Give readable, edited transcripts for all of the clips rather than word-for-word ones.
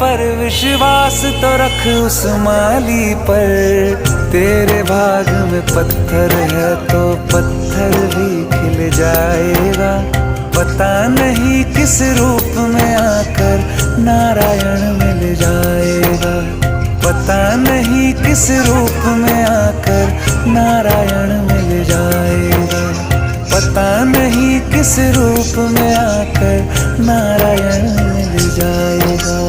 पर विश्वास तो रख उस माली पर। तेरे भाग में पत्थर है तो पत्थर भी खिल जाएगा। पता नहीं किस रूप में आकर नारायण मिल जाएगा। पता नहीं किस रूप में आकर नारायण मिल जाएगा। पता नहीं किस रूप में आकर नारायण मिल जाएगा।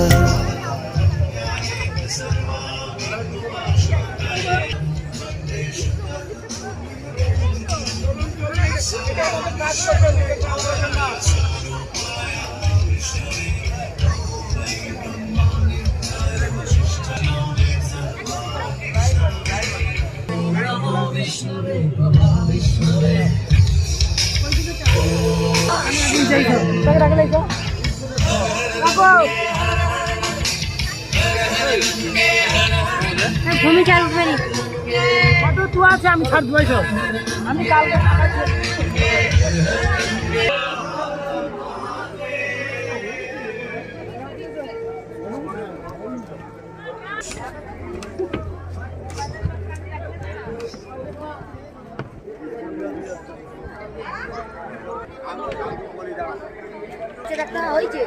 তুমি চার উঠবেনি কত তু আছে আমি ছাড় দেবো আমি কালকে হয়েছে